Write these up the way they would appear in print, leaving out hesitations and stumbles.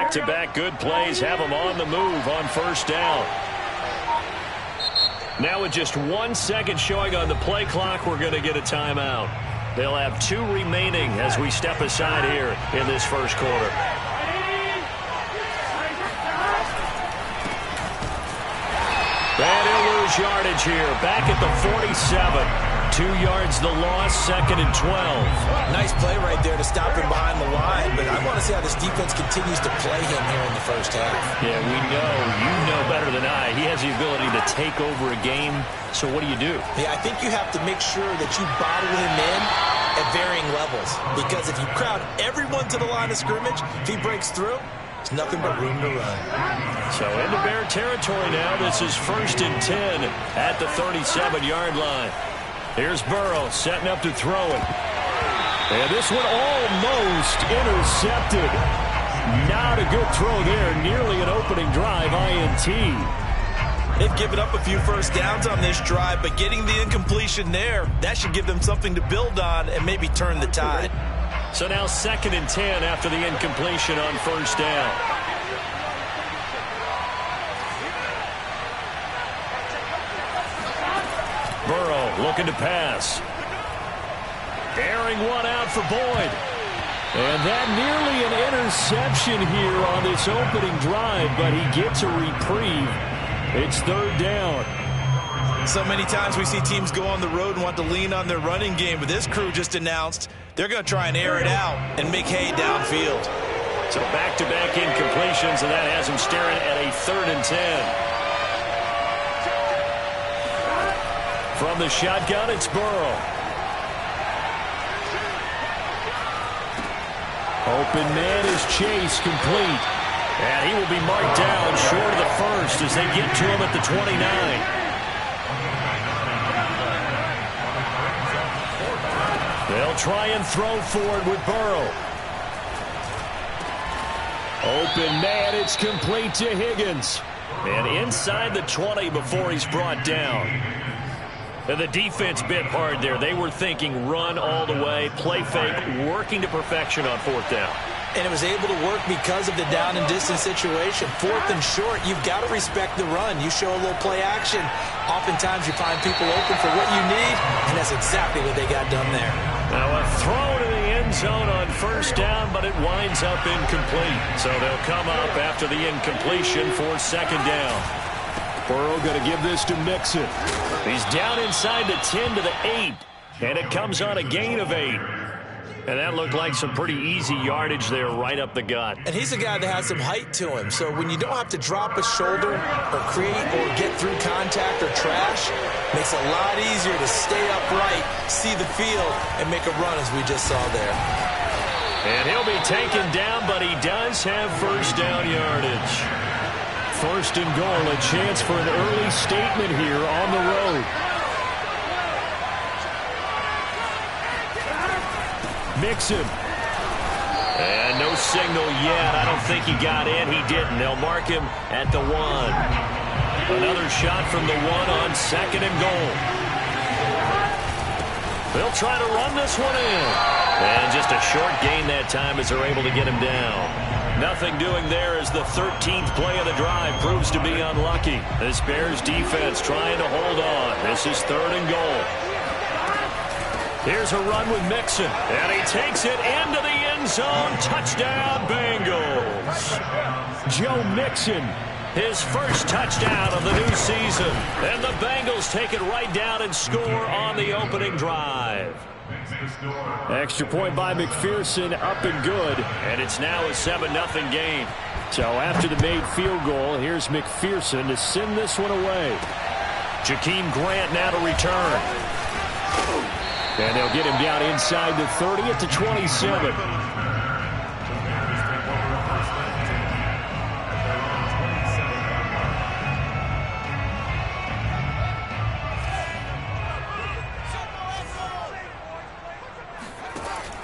back-to-back good plays have them on the move on first down. Now with just 1 second showing on the play clock, we're going to get a timeout. They'll have 2 remaining as we step aside here in this first quarter. And he'll lose yardage here. Back at the 47. 2 yards the loss, 2nd and 12. Nice play right there to stop him behind the line, but I want to see how this defense continues to play him here in the first half. Yeah, we know. You know better than I. He has the ability to take over a game, so what do you do? Yeah, I think you have to make sure that you bottle him in at varying levels, because if you crowd everyone to the line of scrimmage, if he breaks through, there's nothing but room to run. So into Bear territory now. This is 1st and 10 at the 37-yard line. Here's Burrow setting up to throw it. And this one almost intercepted. Not a good throw there. Nearly an opening drive INT. They've given up a few first downs on this drive, but getting the incompletion there, that should give them something to build on and maybe turn the tide. So now 2nd and 10 after the incompletion on first down. Burrow looking to pass. Airing one out for Boyd. And that nearly an interception here on this opening drive, but he gets a reprieve. It's 3rd down. So many times we see teams go on the road and want to lean on their running game, but this crew just announced they're going to try and air it out and make hay downfield. So back-to-back incompletions, and that has him staring at a 3rd and 10. From the shotgun, it's Burrow. Open man is Chase, complete. And he will be marked down short of the first as they get to him at the 29. They'll try and throw forward with Burrow. Open man, it's complete to Higgins. And inside the 20 before he's brought down. And the defense bit hard there. They were thinking run all the way, play fake, working to perfection on 4th down. And it was able to work because of the down and distance situation. 4th and short, you've got to respect the run. You show a little play action. Oftentimes you find people open for what you need, and that's exactly what they got done there. Now a throw to the end zone on first down, but it winds up incomplete. So they'll come up after the incompletion for 2nd down. Burrow going to give this to Mixon. He's down inside the 10 to the 8, and it comes on a gain of 8. And that looked like some pretty easy yardage there right up the gut. And he's a guy that has some height to him, so when you don't have to drop a shoulder or create or get through contact or trash, makes it a lot easier to stay upright, see the field, and make a run as we just saw there. And he'll be taken down, but he does have first down yardage. 1st and goal, a chance for an early statement here on the road. Mixon. And no signal yet. I don't think he got in. He didn't. They'll mark him at the 1. Another shot from the 1 on 2nd and goal. They'll try to run this one in. And just a short gain that time as they're able to get him down. Nothing doing there as the 13th play of the drive proves to be unlucky. This Bears defense trying to hold on. This is 3rd and goal. Here's a run with Mixon, and he takes it into the end zone. Touchdown, Bengals. Joe Mixon, his first touchdown of the new season. And the Bengals take it right down and score on the opening drive. Extra point by McPherson, up and good. And it's now a 7-0 game. So after the made field goal, here's McPherson to send this one away. Jakeem Grant now to return. And they'll get him down inside the 30 at the 27.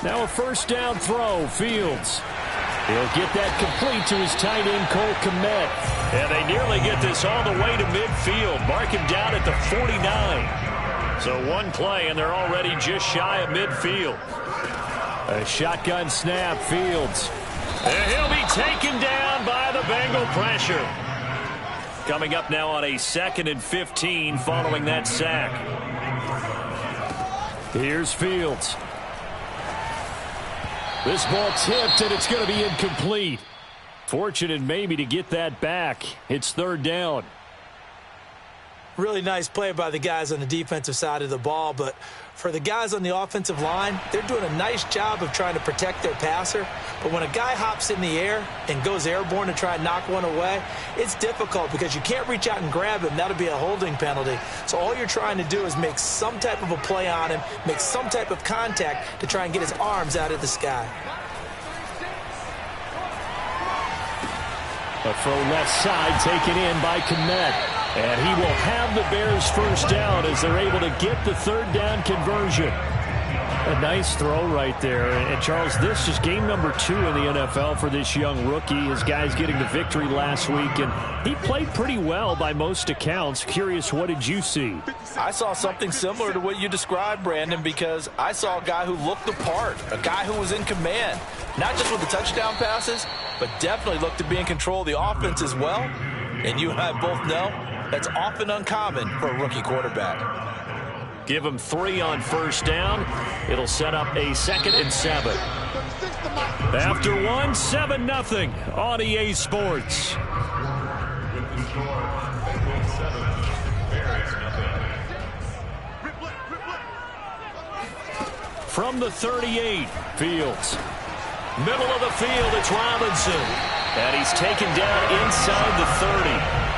Now a first down throw, Fields. He'll get that complete to his tight end, Cole Kmet. And they nearly get this all the way to midfield. Mark him down at the 49. So one play, and they're already just shy of midfield. A shotgun snap, Fields. And he'll be taken down Bengal pressure. Coming up now on a 2nd and 15 following that sack. Here's Fields. This ball tipped, and it's going to be incomplete. Fortunate maybe to get that back. It's 3rd down. Really nice play by the guys on the defensive side of the ball, but for the guys on the offensive line, they're doing a nice job of trying to protect their passer. But when a guy hops in the air and goes airborne to try and knock one away, it's difficult because you can't reach out and grab him. That'll be a holding penalty. So all you're trying to do is make some type of a play on him, make some type of contact to try and get his arms out of the sky. A throw left side taken in by Kmet. And he will have the Bears first down as they're able to get the 3rd down conversion. A nice throw right there. And, Charles, this is game number 2 in the NFL for this young rookie. His guys getting the victory last week, and he played pretty well by most accounts. Curious, what did you see? I saw something similar to what you described, Brandon, because I saw a guy who looked the part, a guy who was in command, not just with the touchdown passes, but definitely looked to be in control of the offense as well. And you and I both know that's often uncommon for a rookie quarterback. Give him 3 on first down. It'll set up a 2nd and 7. After 1, 7-0 on EA Sports. From the 38, Fields. Middle of the field, it's Robinson. And he's taken down inside the 30.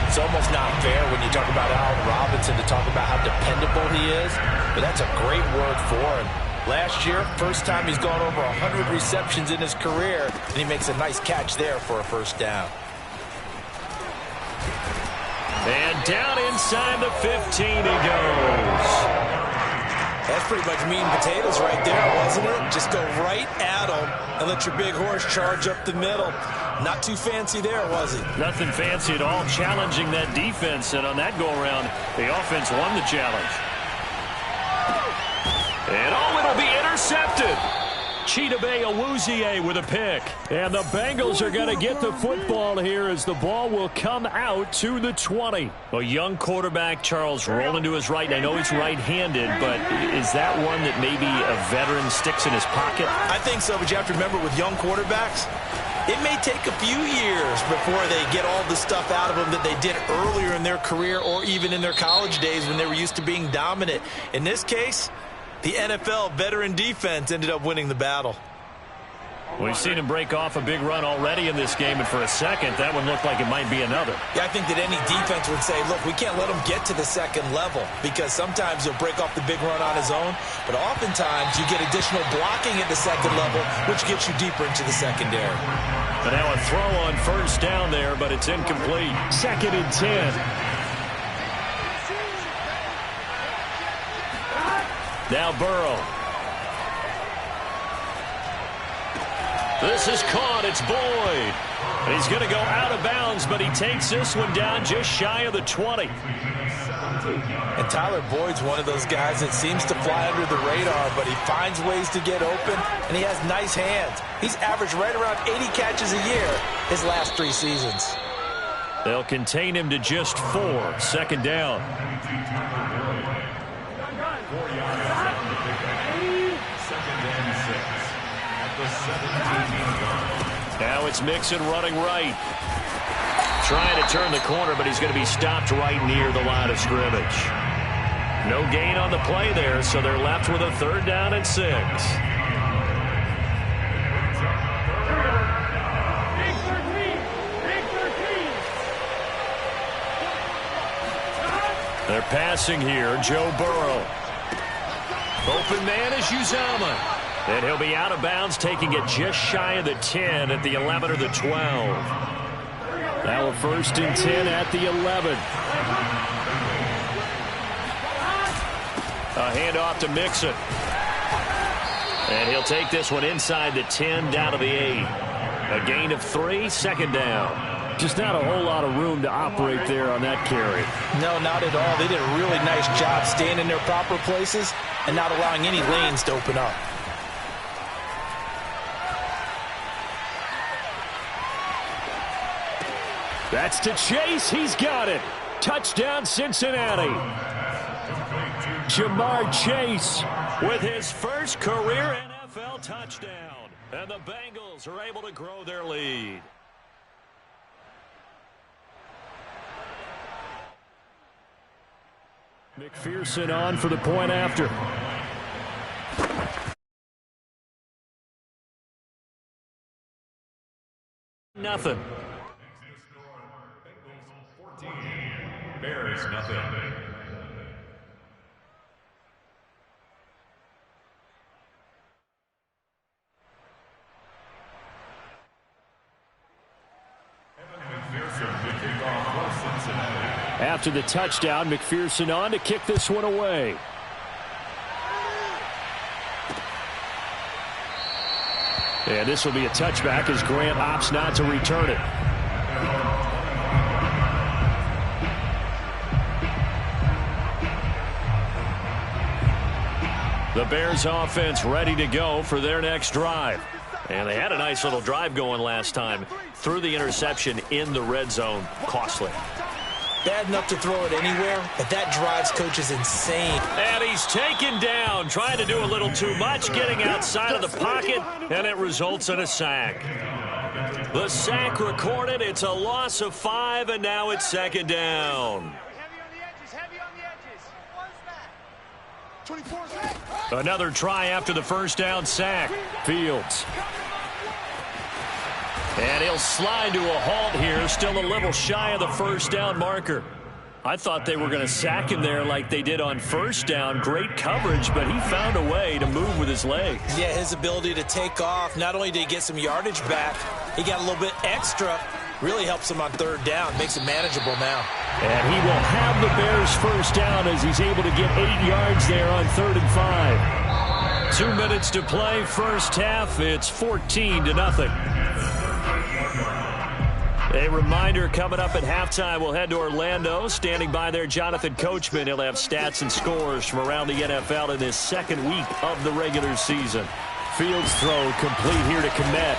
It's almost not fair when you talk about Allen Robinson to talk about how dependable he is, but that's a great word for him. Last year, first time he's gone over 100 receptions in his career, and he makes a nice catch there for a first down. And down inside the 15 he goes. That's pretty much meat and potatoes right there, wasn't it? Just go right at him and let your big horse charge up the middle. Not too fancy there, was he? Nothing fancy at all, challenging that defense. And on that go-around, the offense won the challenge. And it'll be intercepted. Chidobe Awuzie with a pick. And the Bengals are going to get the football here as the ball will come out to the 20. A young quarterback, Charles, rolling to his right. I know he's right-handed, but is that one that maybe a veteran sticks in his pocket? I think so, but you have to remember with young quarterbacks, it may take a few years before they get all the stuff out of them that they did earlier in their career or even in their college days when they were used to being dominant. In this case, the NFL veteran defense ended up winning the battle. We've seen him break off a big run already in this game, and for a second, that one looked like it might be another. Yeah, I think that any defense would say, look, we can't let him get to the second level because sometimes he'll break off the big run on his own, but oftentimes you get additional blocking at the second level, which gets you deeper into the secondary. But now a throw on first down there, but it's incomplete. 2nd and 10. Now Burrow. This is caught. It's Boyd. He's going to go out of bounds, but he takes this one down just shy of the 20. And Tyler Boyd's one of those guys that seems to fly under the radar, but he finds ways to get open, and he has nice hands. He's averaged right around 80 catches a year his last 3 seasons. They'll contain him to just 4. 2nd down. Now it's Mixon running right. Trying to turn the corner, but he's going to be stopped right near the line of scrimmage. No gain on the play there, so they're left with a 3rd down and 6. They're passing here. Joe Burrow. Open man is Uzomah. And he'll be out of bounds, taking it just shy of the 10 at the 11 or the 12. Now a 1st and 10 at the 11. A handoff to Mixon. And he'll take this one inside the 10, down to the 8. A gain of 3, 2nd down. Just not a whole lot of room to operate there on that carry. No, not at all. They did a really nice job staying in their proper places and not allowing any lanes to open up. That's to Chase. He's got it. Touchdown, Cincinnati. Jamar Chase with his first career NFL touchdown. And the Bengals are able to grow their lead. McPherson on for the point after. Nothing. Bears nothing. After the touchdown, McPherson on to kick this one away. And this will be a touchback as Grant opts not to return it. The Bears offense ready to go for their next drive. And they had a nice little drive going last time. Threw the interception in the red zone. Costly. Bad enough to throw it anywhere, but that drives coaches insane. And he's taken down, trying to do a little too much, getting outside of the pocket, and it results in a sack. The sack recorded. It's a loss of 5, and now it's second down. Another try after the first down sack. Fields. And he'll slide to a halt here, still a little shy of the first down marker. I thought they were going to sack him there like they did on first down. Great coverage, but he found a way to move with his legs. Yeah, his ability to take off, not only did he get some yardage back, he got a little bit extra. Really helps him on third down, makes it manageable now. And he will have the Bears first down as he's able to get 8 yards there on 3rd and 5. 2 minutes to play, first half. It's 14-0. A reminder coming up at halftime, we'll head to Orlando. Standing by there, Jonathan Coachman. He'll have stats and scores from around the NFL in this second week of the regular season. Fields throw complete here to Kmet.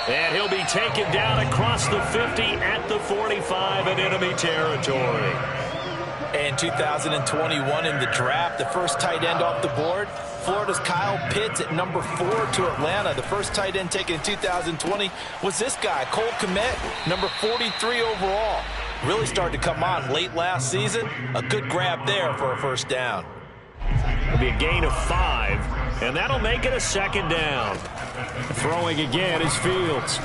And he'll be taken down across the 50 at the 45 in enemy territory. And 2021 in the draft, the first tight end off the board, Florida's Kyle Pitts at number 4 to Atlanta. The first tight end taken in 2020 was this guy, Cole Kmet, number 43 overall. Really started to come on late last season. A good grab there for a first down. It'll be a gain of 5, and that'll make it a second down. Throwing again is Fields.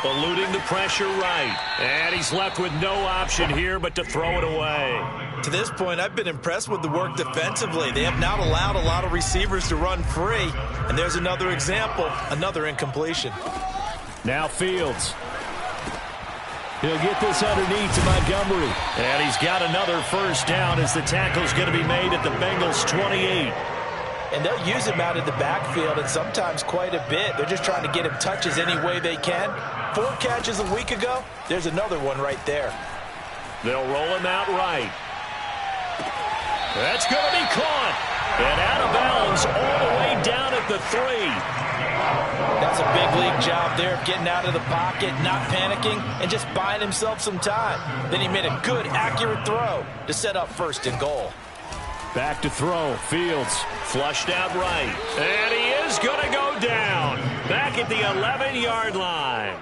Eluding the pressure right. And he's left with no option here but to throw it away. To this point, I've been impressed with the work defensively. They have not allowed a lot of receivers to run free. And there's another example, another incompletion. Now Fields. He'll get this underneath to Montgomery. And he's got another first down as the tackle's going to be made at the Bengals' 28. And they'll use him out of the backfield, and sometimes quite a bit. They're just trying to get him touches any way they can. 4 catches a week ago. There's another one right there. They'll roll him out right. That's going to be caught. And out of bounds all the way down at the 3. That's a big league job there of getting out of the pocket, not panicking, and just buying himself some time. Then he made a good, accurate throw to set up 1st and goal. Back to throw. Fields flushed out right. And he is going to go down. Back at the 11-yard line.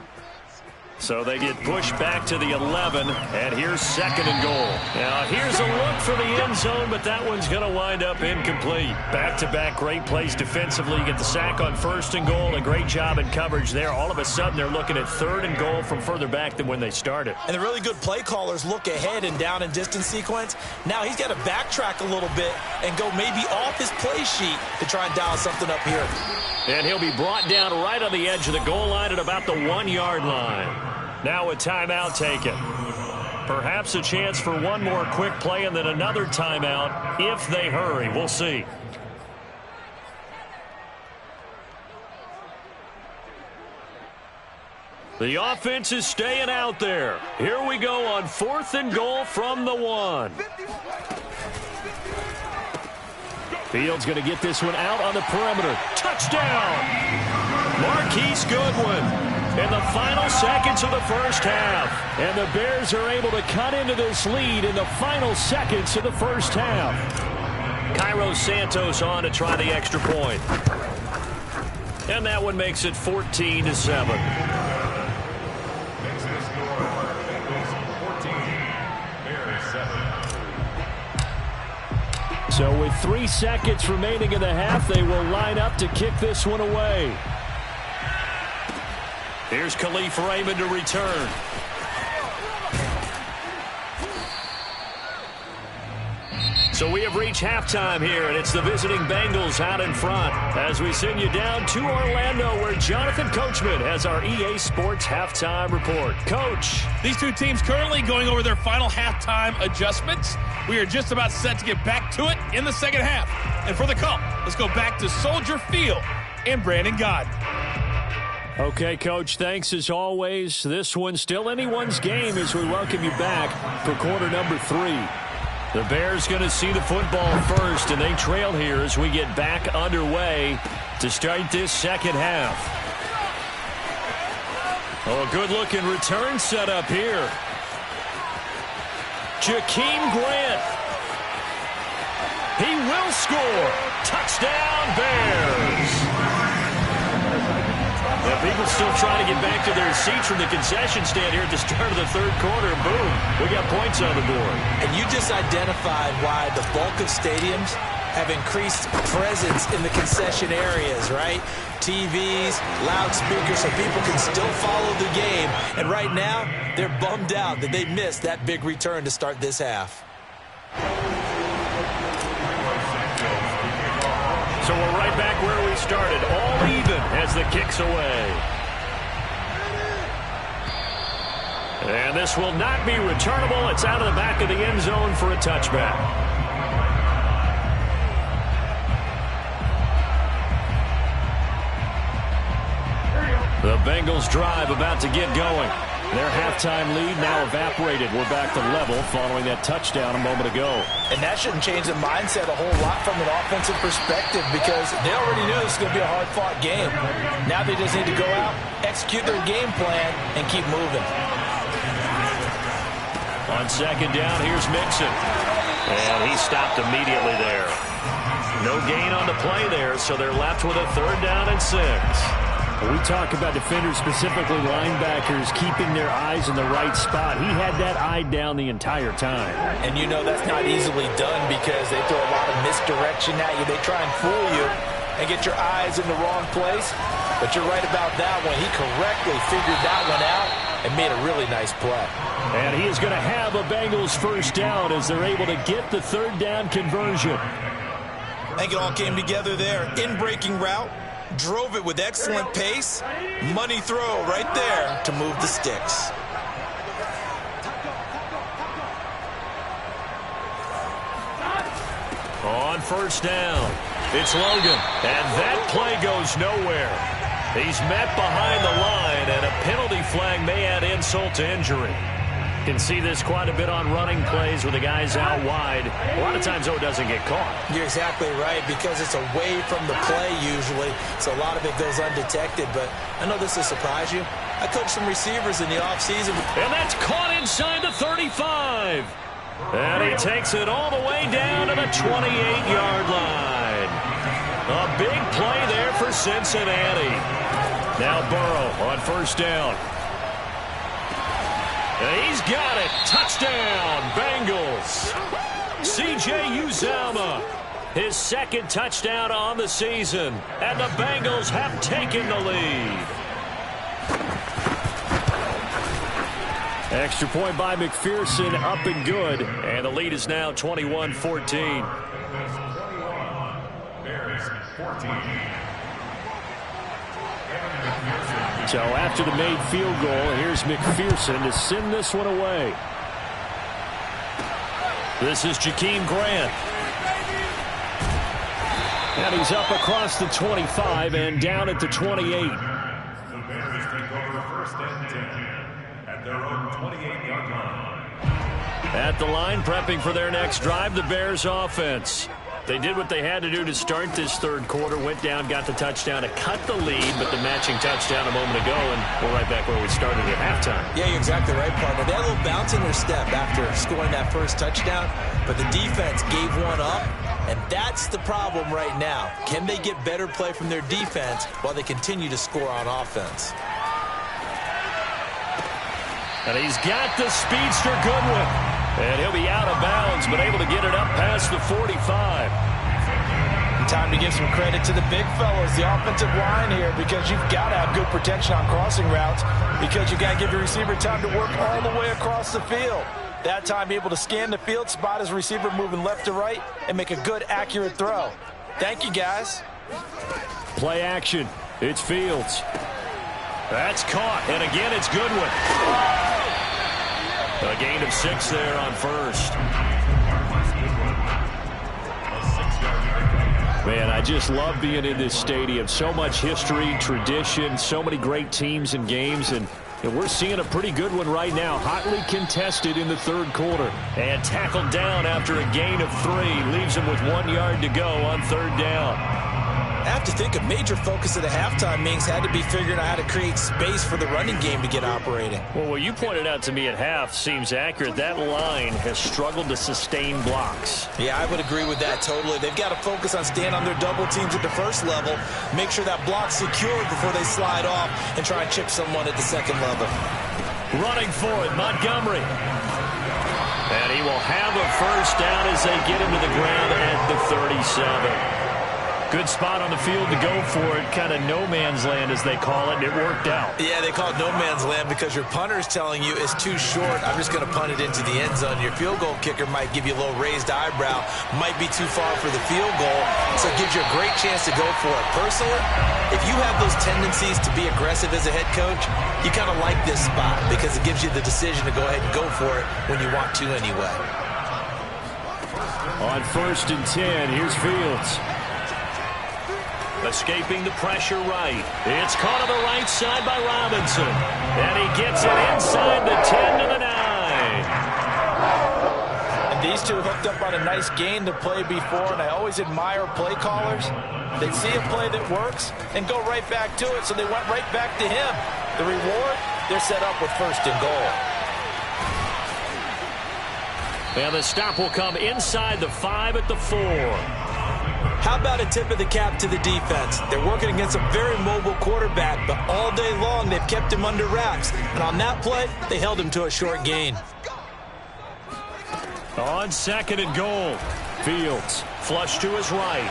So they get pushed back to the 11, and here's 2nd and goal. Now here's a look for the end zone, but that one's going to wind up incomplete. Back-to-back great plays defensively. You get the sack on 1st and goal, a great job in coverage there. All of a sudden they're looking at 3rd and goal from further back than when they started. And the really good play callers look ahead and down and distance sequence. Now he's got to backtrack a little bit and go maybe off his play sheet to try and dial something up here. And he'll be brought down right on the edge of the goal line at about the 1-yard line. Now a timeout taken. Perhaps a chance for one more quick play and then another timeout if they hurry. We'll see. The offense is staying out there. Here we go on 4th and goal from the 1. Fields going to get this one out on the perimeter. Touchdown! Marquise Goodwin. in the final seconds of the first half. And the Bears are able to cut into this lead in the final seconds of the first half. Cairo Santos on to try the extra point. And that one makes it 14-7. So with 3 seconds remaining in the half, they will line up to kick this one away. Here's Khalif Raymond to return. So we have reached halftime here, and it's the visiting Bengals out in front as we send you down to Orlando, where Jonathan Coachman has our EA Sports halftime report. Coach. These two teams currently going over their final halftime adjustments. We are just about set to get back to it in the second half. And for the call, let's go back to Soldier Field and Brandon Gaudin. Okay, Coach, thanks as always. This one's still anyone's game as we welcome you back for quarter number 3. The Bears going to see the football first, and they trail here as we get back underway to start this second half. Oh, a good-looking return setup here. Jakeem Grant. He will score. Touchdown, Bears. Yeah, people still trying to get back to their seats from the concession stand here at the start of the third quarter. Boom, we got points on the board. And you just identified why the bulk of stadiums have increased presence in the concession areas, right? TVs, loudspeakers, so people can still follow the game. And right now, they're bummed out that they missed that big return to start this half. So we're right back where we started, all even as the kick's away. And this will not be returnable. It's out of the back of the end zone for a touchback. The Bengals drive about to get going. Their halftime lead now evaporated. We're back to level following that touchdown a moment ago. And that shouldn't change the mindset a whole lot from an offensive perspective, because they already knew this was going to be a hard-fought game. Now they just need to go out, execute their game plan, and keep moving. On second down, here's Mixon. And he stopped immediately there. No gain on the play there, so they're left with a 3rd down and 6. We talk about defenders, specifically linebackers, keeping their eyes in the right spot. He had that eye down the entire time. And you know that's not easily done because they throw a lot of misdirection at you. They try and fool you and get your eyes in the wrong place. But you're right about that one. He correctly figured that one out and made a really nice play. And he is going to have a Bengals 1st down as they're able to get the 3rd down conversion. I think it all came together there. In-breaking route. Drove it with excellent pace. Money throw right there to move the sticks. On 1st down, it's Logan. And that play goes nowhere. He's met behind the line, and a penalty flag may add insult to injury. Can see this quite a bit on running plays with the guys out wide. A lot of times, though, it doesn't get caught. You're exactly right, because it's away from the play usually, so a lot of it goes undetected. But I know this will surprise you. I coached some receivers in the offseason. And that's caught inside the 35. And he takes it all the way down to the 28-yard line. A big play there for Cincinnati. Now Burrow on 1st down. He's got it. Touchdown, Bengals. C.J. Uzomah, his 2nd touchdown on the season. And the Bengals have taken the lead. Extra point by McPherson, up and good. And the lead is now 21-14. Bears 14. So after the made field goal, here's McPherson to send this one away. This is Jakeem Grant. And he's up across the 25 and down at the 28. The Bears take over 1st and 10 at their own 28-yard line. At the line, prepping for their next drive, the Bears offense. They did what they had to do to start this third quarter, went down, got the touchdown to cut the lead, but the matching touchdown a moment ago, and we're right back where we started at halftime. Yeah, you're exactly right, partner. They had a little bounce in their step after scoring that first touchdown, but the defense gave one up, and that's the problem right now. Can they get better play from their defense while they continue to score on offense? And he's got the speedster Goodwin. And he'll be out of bounds, but able to get it up past the 45. Time to give some credit to the big fellas, the offensive line here, because you've got to have good protection on crossing routes, because you've got to give your receiver time to work all the way across the field. That time, be able to scan the field, spot his receiver moving left to right, and make a good, accurate throw. Thank you, guys. Play action. It's Fields. That's caught, and again, it's Goodwin. A gain of 6 there on first. Man, I just love being in this stadium. So much history, tradition, so many great teams and games, and we're seeing a pretty good one right now. Hotly contested in the third quarter. And tackled down after a gain of 3. Leaves him with 1 yard to go on third down. I have to think a major focus of the halftime meetings had to be figuring out how to create space for the running game to get operating. Well, what you pointed out to me at half seems accurate. That line has struggled to sustain blocks. Yeah, I would agree with that totally. They've got to focus on staying on their double teams at the first level, make sure that block's secured before they slide off and try and chip someone at the second level. Running for it, Montgomery. And he will have a first down as they get him to the ground at the 37. Good spot on the field to go for it. Kind of no man's land, as they call it. It worked out. Yeah, they call it no man's land because your punter is telling you it's too short. I'm just going to punt it into the end zone. Your field goal kicker might give you a little raised eyebrow. Might be too far for the field goal. So it gives you a great chance to go for it. Personally, if you have those tendencies to be aggressive as a head coach, you kind of like this spot because it gives you the decision to go ahead and go for it when you want to anyway. On 1st and 10, here's Fields. Escaping the pressure right. It's caught on the right side by Robinson. And he gets it inside the 10 to the 9. And these two hooked up on a nice gain to play before, and I always admire play callers. They see a play that works and go right back to it, so they went right back to him. The reward, they're set up with 1st and goal. And the stop will come inside the 5 at the 4. How about a tip of the cap to the defense? They're working against a very mobile quarterback, but all day long they've kept him under wraps. And on that play, they held him to a short gain. On 2nd and goal, Fields flush to his right.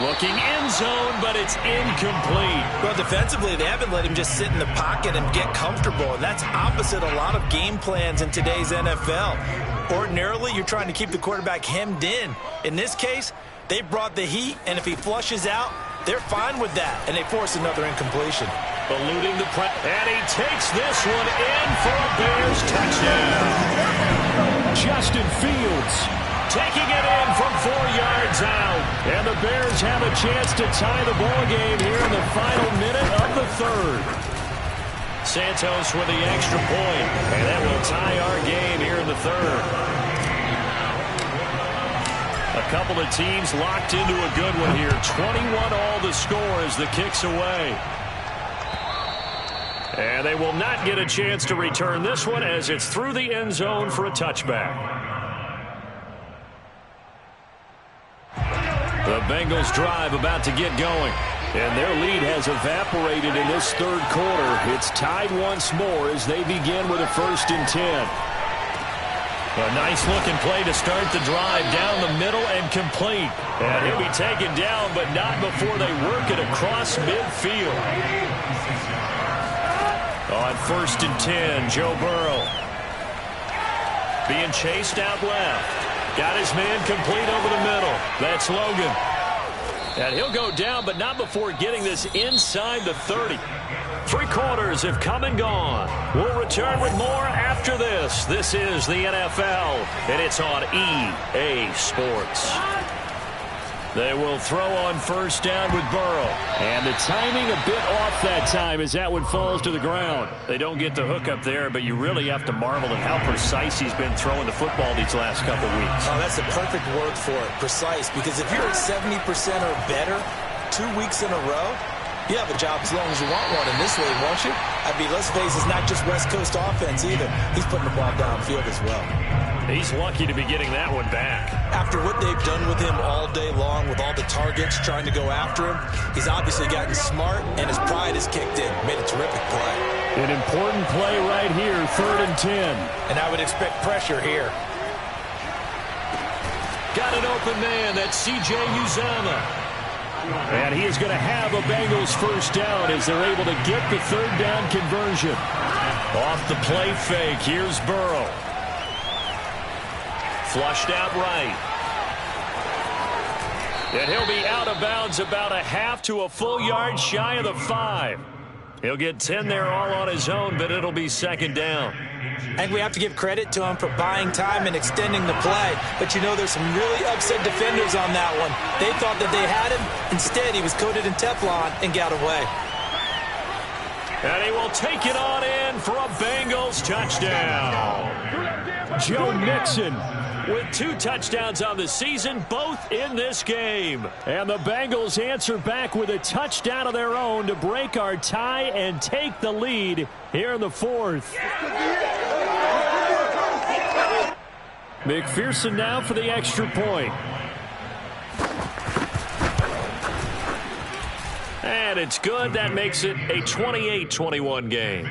Looking end zone, but it's incomplete. Well, defensively, they haven't let him just sit in the pocket and get comfortable, and that's opposite a lot of game plans in today's NFL. Ordinarily, you're trying to keep the quarterback hemmed in. In this case, they brought the heat, and if he flushes out, they're fine with that, and they force another incompletion. Eluding the press, and he takes this one in for a Bears touchdown. Justin Fields taking it in from 4 yards out, and the Bears have a chance to tie the ball game here in the final minute of the third. Santos with the extra point, and that will tie our game here in the third. A couple of teams locked into a good one here. 21 all the score as the kick's away. And they will not get a chance to return this one as it's through the end zone for a touchback. The Bengals drive about to get going. And their lead has evaporated in this third quarter. It's tied once more as they begin with a 1st and 10. A nice-looking play to start the drive down the middle and complete. And he'll be taken down, but not before they work it across midfield. On 1st and 10, Joe Burrow. Being chased out left. Got his man complete over the middle. That's Logan. And he'll go down, but not before getting this inside the 30. 3 quarters have come and gone. We'll return with more after this. This is the NFL, and it's on EA Sports. They will throw on first down with Burrow. And the timing a bit off that time as that one falls to the ground. They don't get the hook up there, but you really have to marvel at how precise he's been throwing the football these last couple weeks. Oh, that's the perfect word for it, precise. Because if you're at 70% or better 2 weeks in a row, you have a job as long as you want one in this league, won't you? I mean, let's face it, it's not just West Coast offense either. He's putting the ball downfield as well. He's lucky to be getting that one back. After what they've done with him all day long, with all the targets trying to go after him, he's obviously gotten smart, and his pride has kicked in. Made a terrific play. An important play right here, 3rd and 10. And I would expect pressure here. Got an open man. That's C.J. Uzomah. And he is going to have a Bengals first down as they're able to get the 3rd down conversion. Off the play fake, here's Burrow. Flushed out right. And he'll be out of bounds about a half to a full yard shy of the 5. He'll get 10 there all on his own, but it'll be 2nd down. I think we have to give credit to him for buying time and extending the play. But, you know, there's some really upset defenders on that one. They thought that they had him. Instead, he was coated in Teflon and got away. And he will take it on in for a Bengals touchdown. Joe Mixon with 2 touchdowns on the season, both in this game. And the Bengals answer back with a touchdown of their own to break our tie and take the lead here in the 4th. McPherson now for the extra point. And it's good. That makes it a 28-21 game.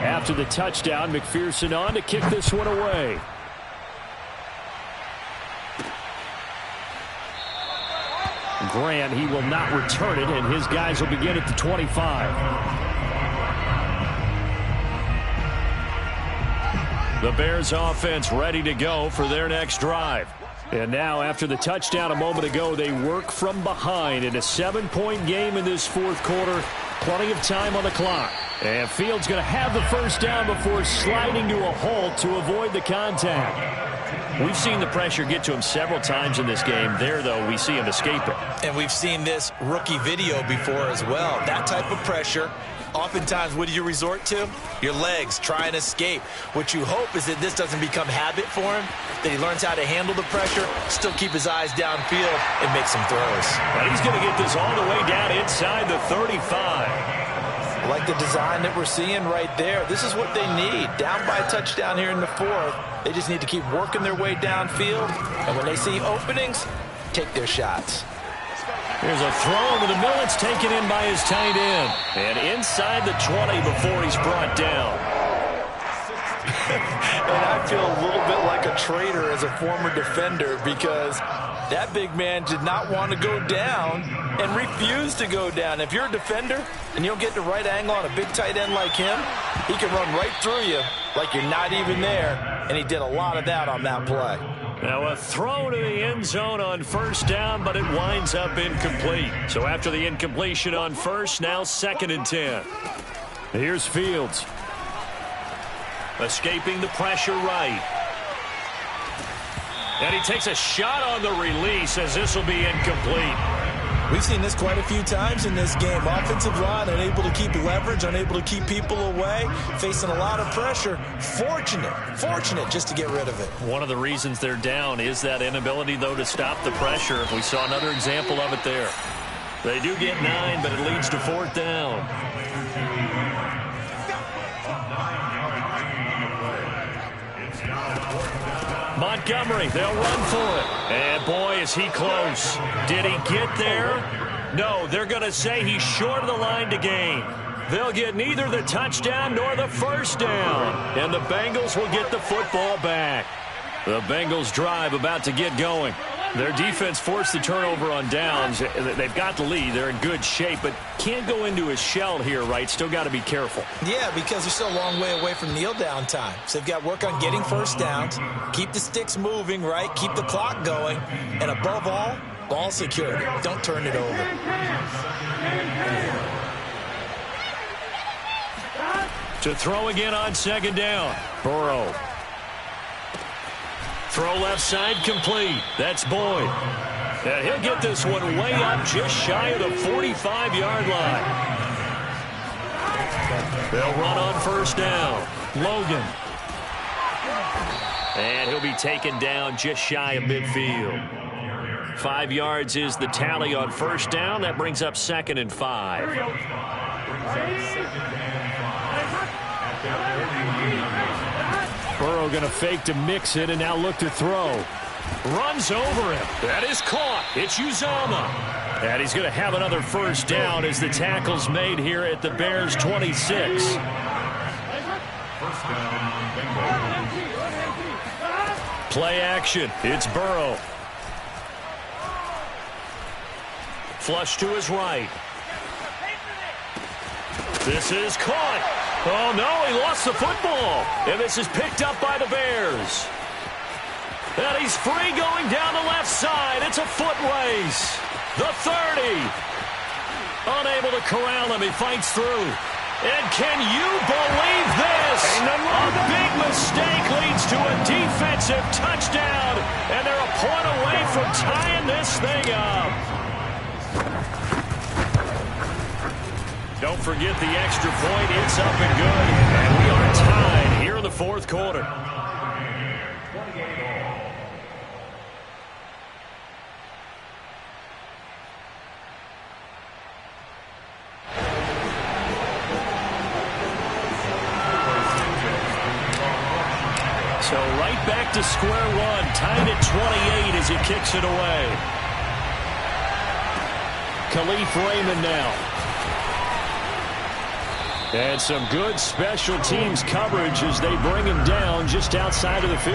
After the touchdown, McPherson on to kick this one away. Grant, he will not return it, and his guys will begin at the 25. The Bears offense ready to go for their next drive. And now, after the touchdown a moment ago, they work from behind in a 7-point game in this 4th quarter. Plenty of time on the clock. And Fields going to have the first down before sliding to a halt to avoid the contact. We've seen the pressure get to him several times in this game. There, though, we see him escape it. And we've seen this rookie video before as well. That type of pressure, oftentimes, what do you resort to? Your legs, try and escape. What you hope is that this doesn't become habit for him, that he learns how to handle the pressure, still keep his eyes downfield, and make some throws. And he's going to get this all the way down inside the 35. I like the design that we're seeing right there. This is what they need. Down by a touchdown here in the 4th. They just need to keep working their way downfield. And when they see openings, take their shots. Here's a throw over the middle. It's taken in by his tight end. And inside the 20 before he's brought down. And I feel a little bit like a traitor as a former defender because that big man did not want to go down and refused to go down. If you're a defender and you don't get the right angle on a big tight end like him, he can run right through you like you're not even there. And he did a lot of that on that play. Now a throw to the end zone on first down, but it winds up incomplete. So after the incompletion on first, now 2nd and 10. Here's Fields. Escaping the pressure right. And he takes a shot on the release as this will be incomplete. We've seen this quite a few times in this game. Offensive line unable to keep leverage, unable to keep people away, facing a lot of pressure. Fortunate just to get rid of it. One of the reasons they're down is that inability, though, to stop the pressure. We saw another example of it there. They do get 9, but it leads to 4th down. Montgomery, they'll run for it. And boy, is he close. Did he get there? No, they're going to say he's short of the line to gain. They'll get neither the touchdown nor the first down. And the Bengals will get the football back. The Bengals drive about to get going. Their defense forced the turnover on downs. They've got the lead. They're in good shape, but can't go into a shell here, right? Still got to be careful. Yeah, because they're still a long way away from kneel down time. So they've got to work on getting first downs, keep the sticks moving, right? Keep the clock going. And above all, ball security. Don't turn it over. To throw again on 2nd down. Burrow. Throw left side complete. That's Boyd. And he'll get this one way up just shy of the 45-yard line. They'll run on first down. Logan. And he'll be taken down just shy of midfield. 5 yards is the tally on first down. That brings up 2nd and 5. Burrow going to fake to mix it and now look to throw. Runs over him. That is caught. It's Uzomah. And he's going to have another first down as the tackle's made here at the Bears' 26. Play action. It's Burrow. Flush to his right. This is caught. Oh, no, he lost the football. And this is picked up by the Bears. And he's free going down the left side. It's a foot race. The 30. Unable to corral him. He fights through. And can you believe this? A big mistake leads to a defensive touchdown. And they're a point away from tying this thing up. Don't forget the extra point. It's up and good. And we are tied here in the fourth quarter. So right back to square one. Tied at 28 as he kicks it away. Khalif Raymond now. And some good special teams coverage as they bring him down just outside of the 15.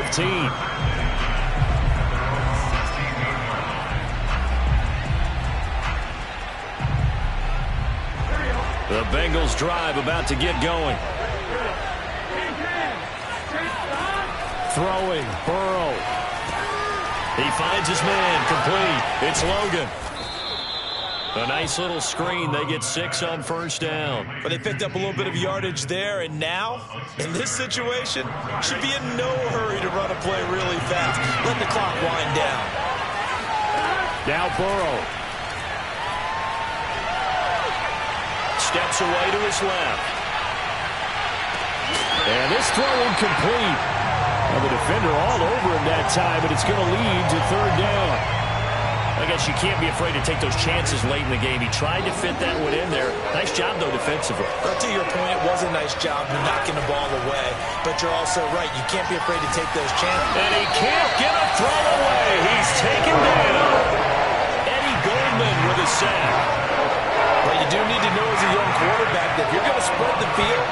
The Bengals drive about to get going. Throwing, Burrow. He finds his man, complete. It's Logan. A nice little screen. They get 6 on first down. But they picked up a little bit of yardage there, and now, in this situation, should be in no hurry to run a play really fast. Let the clock wind down. Now Burrow. Steps away to his left. And this throw incomplete. Well, the defender all over him that time, but it's going to lead to third down. I guess you can't be afraid to take those chances late in the game. He tried to fit that one in there. Nice job, though, defensively. But to your point, it was a nice job knocking the ball away. But you're also right. You can't be afraid to take those chances. And he can't get a throw away. He's taken down. Eddie Goldman with a sack. Well, you do need to know as a young quarterback that if you're going to spread the field,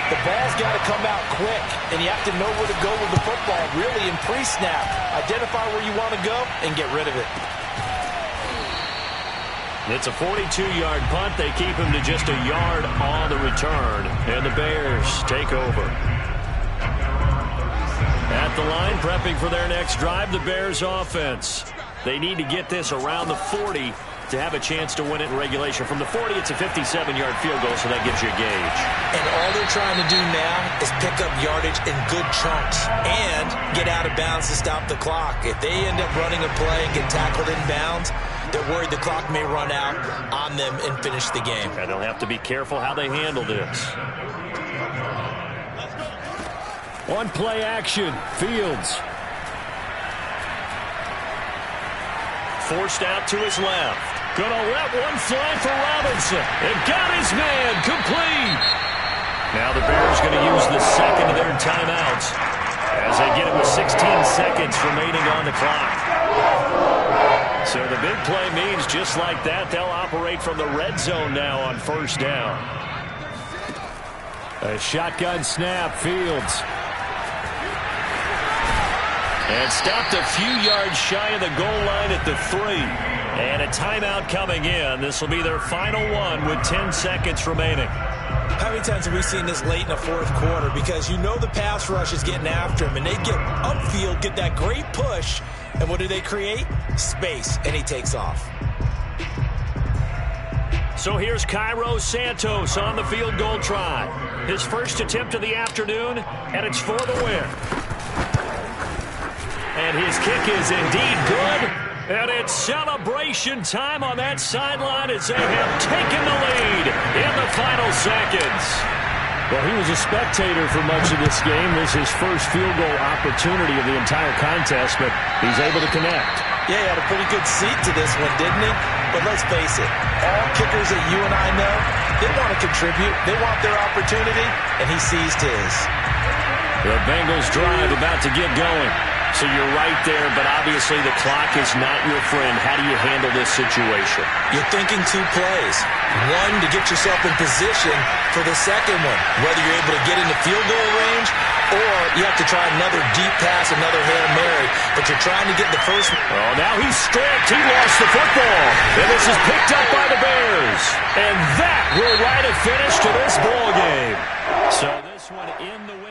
the ball's got to come out quick. And you have to know where to go with the football, really, in pre-snap. Identify where you want to go and get rid of it. It's a 42-yard punt. They keep him to just a yard on the return. And the Bears take over. At the line, prepping for their next drive, the Bears offense. They need to get this around the 40 to have a chance to win it in regulation. From the 40, it's a 57-yard field goal, so that gives you a gauge. And all they're trying to do now is pick up yardage in good chunks and get out of bounds to stop the clock. If they end up running a play and get tackled in bounds, they're worried the clock may run out on them and finish the game. And they'll have to be careful how they handle this. On play action, Fields. Forced out to his left. Gonna let one fly for Robinson. And got his man complete. Now the Bears going to use the second of their timeouts as they get it with 16 seconds remaining on the clock. So the big play means just like that, they'll operate from the red zone now on first down. A shotgun snap, Fields. And stopped a few yards shy of the goal line at the 3. And a timeout coming in. This will be their final one with 10 seconds remaining. How many times have we seen this late in the fourth quarter? Because you know the pass rush is getting after him, and they get upfield, get that great push, and what do they create? Space, and he takes off. So here's Cairo Santos on the field goal try. His first attempt of the afternoon, and it's for the win. And his kick is indeed good. And it's celebration time on that sideline as they have taken the lead in the final seconds. Well, he was a spectator for much of this game. This is his first field goal opportunity of the entire contest, but he's able to connect. Yeah, he had a pretty good seat to this one, didn't he? But let's face it, all kickers that you and I know, they want to contribute. They want their opportunity, and he seized his. The Bengals drive about to get going. So you're right there, but obviously the clock is not your friend. How do you handle this situation? You're thinking two plays. One, to get yourself in position for the second one, whether you're able to get into field goal range or you have to try another deep pass, another Hail Mary, but you're trying to get the first. Oh, now he's stripped. He lost the football. And this is picked up by the Bears. And that will write a finish to this ball game. So this one in the win.